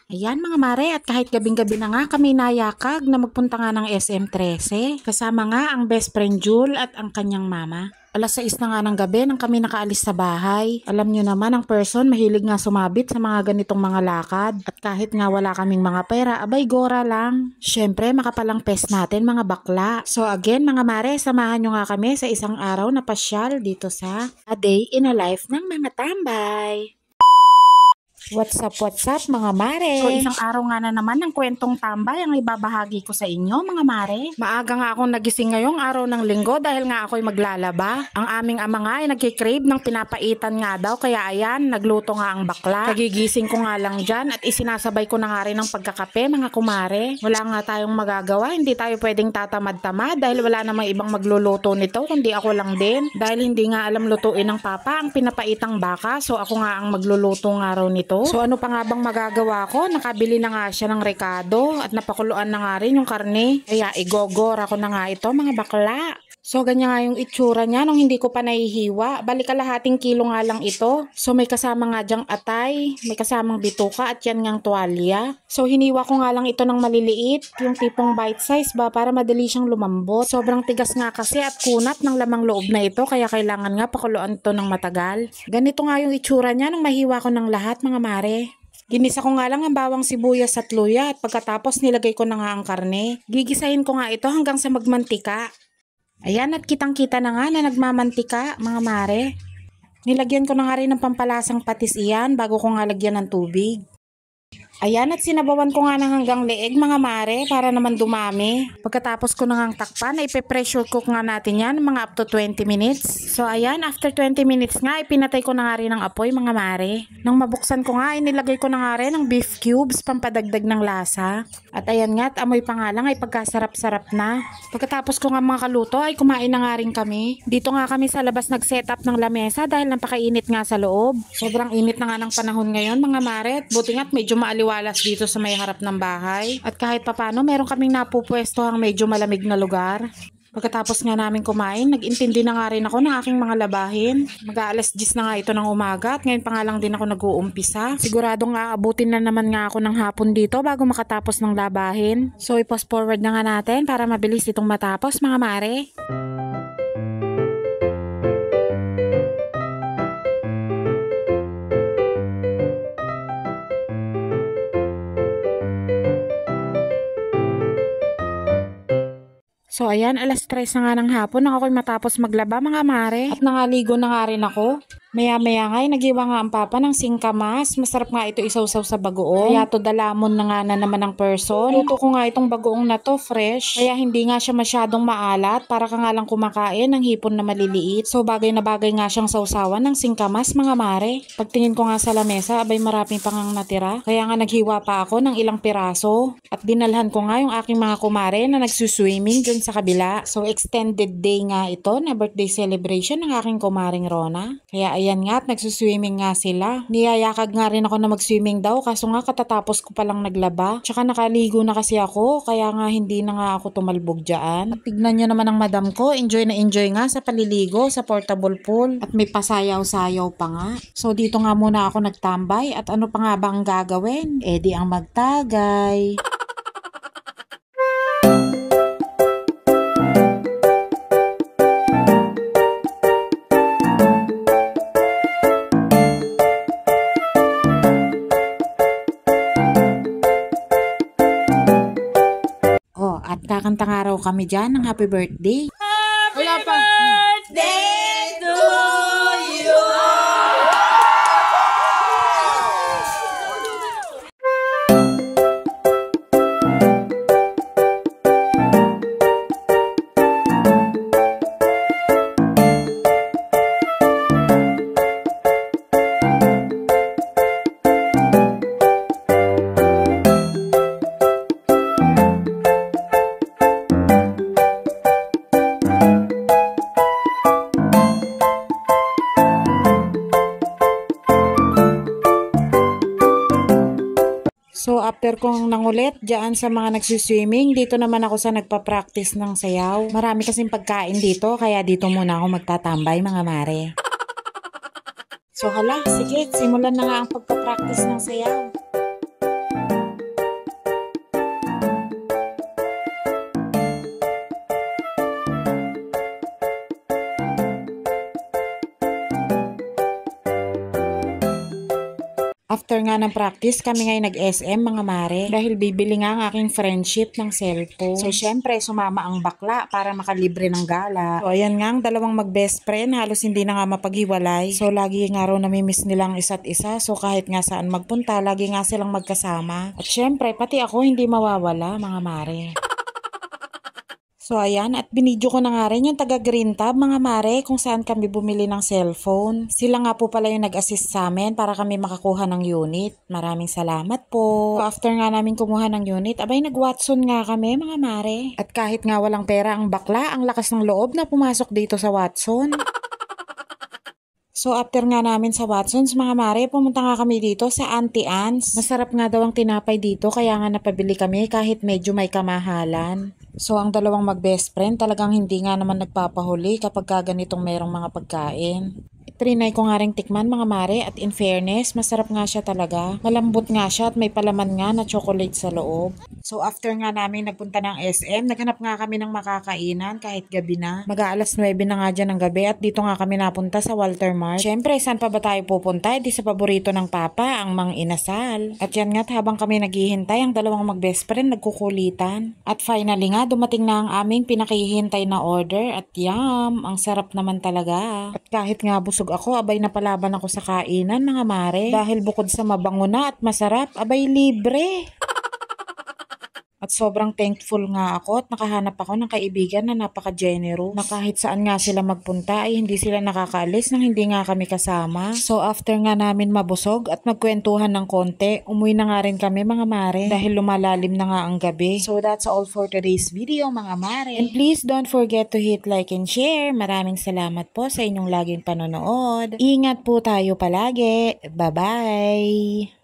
Ayan mga mare, at kahit gabing-gabi na nga kami nayakag na magpunta nga ng SM13. Kasama nga ang best friend Jul at ang kanyang mama. Alas 6 na nga ng gabi nang kami nakaalis sa bahay. Alam nyo naman ang person mahilig nga sumabit sa mga ganitong mga lakad. At kahit nga wala kaming mga pera, abay gora lang. Syempre makapalang pes natin mga bakla. So again mga mare, samahan nyo nga kami sa isang araw na pasyal dito sa A Day in a Life ng mga tambay. What's up mga mare? So isang araw nga na naman ng kwentong tambay ang ibabahagi ko sa inyo mga mare. Maaga nga akong nagising ngayong araw ng linggo dahil nga ako'y maglalaba. Ang aming ama nga ay nagkikrave ng pinapaitan nga daw, kaya ayan, nagluto nga ang bakla. Kagigising ko nga lang dyan at isinasabay ko na nga rin ng pagkakape mga kumare. Wala nga tayong magagawa, hindi tayo pwedeng tatamad-tamad dahil wala namang ibang magluluto nito kundi ako lang din. Dahil hindi nga alam lutuin ng papa ang pinapaitang baka, so ako nga ang magluluto nga raw nito. So ano pa nga bang magagawa ko? Nakabili na nga siya ng rekado at napakuluan na nga rin yung karne. Kaya igogor ako na nga ito mga bakla. So ganyan nga yung itsura niya nung hindi ko pa nahihiwa. Balik kalahating kilo nga lang ito. So may kasama nga dyang atay, may kasamang bituka at yan ngang tuwalya. So hiniwa ko nga lang ito ng maliliit, yung tipong bite size ba para madali siyang lumambot. Sobrang tigas nga kasi at kunat ng lamang loob na ito, kaya kailangan nga pakuluan ito ng matagal. Ganito nga yung itsura niya nung mahiwa ko ng lahat mga mare. Ginisa ko nga lang ang bawang sibuyas at luya at pagkatapos nilagay ko na nga ang karne. Gigisahin ko nga ito hanggang sa magmantika. Ayan, at kitang-kita na nga na nagmamantika mga mare. Nilagyan ko na nga rin ng pampalasang patis iyan bago ko nga lagyan ng tubig. Ayan, at sinabawan ko nga ng hanggang leeg mga mare para naman dumami. Pagkatapos ko na nga takpan, ay pressure cook nga natin yan mga up to 20 minutes. So ayan, after 20 minutes nga, ipinatay ko na nga rin ang apoy mga mare. Nang mabuksan ko nga, inilagay ko na nga rin ang beef cubes pampadagdag ng lasa. At ayan nga, at amoy pa nga lang ay pagkasarap-sarap na. Pagkatapos ko nga mga kaluto, ay kumain na nga rin kami. Dito nga kami sa labas nag-setup ng lamesa dahil napakainit nga sa loob. Sobrang init na nga ng panahon ngayon mga mare. Buti nga't medyo maaliwalas dito sa may harap ng bahay. At kahit papano, meron kaming napupwestohang medyo malamig na lugar. Pagkatapos nga namin kumain, nag-intindi na nga rin ako ng aking mga labahin. Mag-aalas 10 na nga ito ng umaga at ngayon pa nga lang din ako nag-uumpisa. Siguradong aabutin na naman nga ako ng hapon dito bago makatapos ng labahin. So i-post forward na nga natin para mabilis itong matapos mga mare. So ayan, alas 3 na nga ng hapon nang ako'y matapos maglaba mga mare. At nangaligo na nga rin ako. Maya-maya nga ay nagiwa nga ang papa ng singkamas. Masarap nga ito isawsaw sa bagoong. Kaya to dalamon na nga na naman ng person. Luto ko nga itong bagoong na to fresh. Kaya hindi nga siya masyadong maalat. Para ka nga lang kumakain ng hipon na maliliit. So bagay na bagay nga siyang sausawan ng singkamas mga mare. Pagtingin ko nga sa lamesa, abay maraming pangang natira. Kaya nga naghiwa pa ako ng ilang piraso. At dinalhan ko nga yung aking mga kumare na nagsuswimming dun sa kabila. So extended day nga ito na birthday celebration ng aking kumaring Rona. Kaya ayan nga, at nagsuswimming nga sila. Niyayakag nga rin ako na mag-swimming daw, kaso nga katatapos ko palang naglaba. Tsaka nakaligo na kasi ako, kaya nga hindi na nga ako tumalbog dyan. At tignan nyo naman ang madam ko, enjoy na enjoy nga sa paliligo, sa portable pool. At may pasayaw-sayaw pa nga. So dito nga muna ako nagtambay, at ano pa nga bang gagawin? Eh di ang magtagay. At kakanta nga raw kami dyan ng happy birthday. Wala pa. Birthday to you! So after kong nangulit dyan sa mga nagsuswimming, dito naman ako sa nagpa-practice ng sayaw. Marami kasing pagkain dito, kaya dito muna ako magtatambay mga mare. So hala, sige, simulan na nga ang pagpa-practice ng sayaw. after nga ng practice, kami ngay nag-SM mga mare. Dahil bibili nga ang aking friendship ng cellphone. So syempre, sumama ang bakla para makalibre ng gala. So ayan nga, ang dalawang mag-best friend, halos hindi na nga mapaghiwalay. So lagi nga raw namimiss nilang isa't isa. So kahit nga saan magpunta, lagi nga silang magkasama. At syempre, pati ako hindi mawawala mga mare. So ayan, at binidyo ko na nga rin yung taga Green Tab mga mare kung saan kami bumili ng cellphone. Sila nga po pala yung nag-assist sa amin para kami makakuha ng unit. Maraming salamat po. So after nga namin kumuha ng unit, abay nag-Watson nga kami mga mare. At kahit nga walang pera ang bakla, ang lakas ng loob na pumasok dito sa Watson. So after nga namin sa Watsons mga mare, pumunta nga kami dito sa Auntie Anne's. Masarap nga daw ang tinapay dito kaya nga napabili kami kahit medyo may kamahalan. So ang dalawang mag-best friend talagang hindi nga naman nagpapahuli kapag ganitong merong mga pagkain. Trinay ko nga ring tikman mga mare at in fairness, masarap nga siya talaga. Malambot nga siya at may palaman nga na chocolate sa loob. So after nga namin nagpunta ng SM, naghanap nga kami ng makakainan kahit gabi na. Mag-aalas 9 na nga dyan ng gabi at dito nga kami napunta sa Walter Mart. Syempre, saan pa ba tayo pupunta? Di sa paborito ng papa, ang Mang Inasal. At yan nga, habang kami naghihintay, ang dalawang mag-best friend nagkukulitan. At finally nga, dumating na ang aming pinakihintay na order at yum, ang sarap naman talaga. At kahit nga busog ako, abay napalaban ako sa kainan mga mare. Dahil bukod sa mabango na at masarap, abay libre. At sobrang thankful nga ako at nakahanap ako ng kaibigan na napaka-generous. Na kahit saan nga sila magpunta ay hindi sila nakakaalis nang hindi nga kami kasama. So after nga namin mabusog at magkwentuhan ng konti, umuwi na nga rin kami mga mare dahil lumalalim na nga ang gabi. So that's all for today's video mga mare. And please don't forget to hit like and share. Maraming salamat po sa inyong laging panonood. Ingat po tayo palagi. Bye-bye!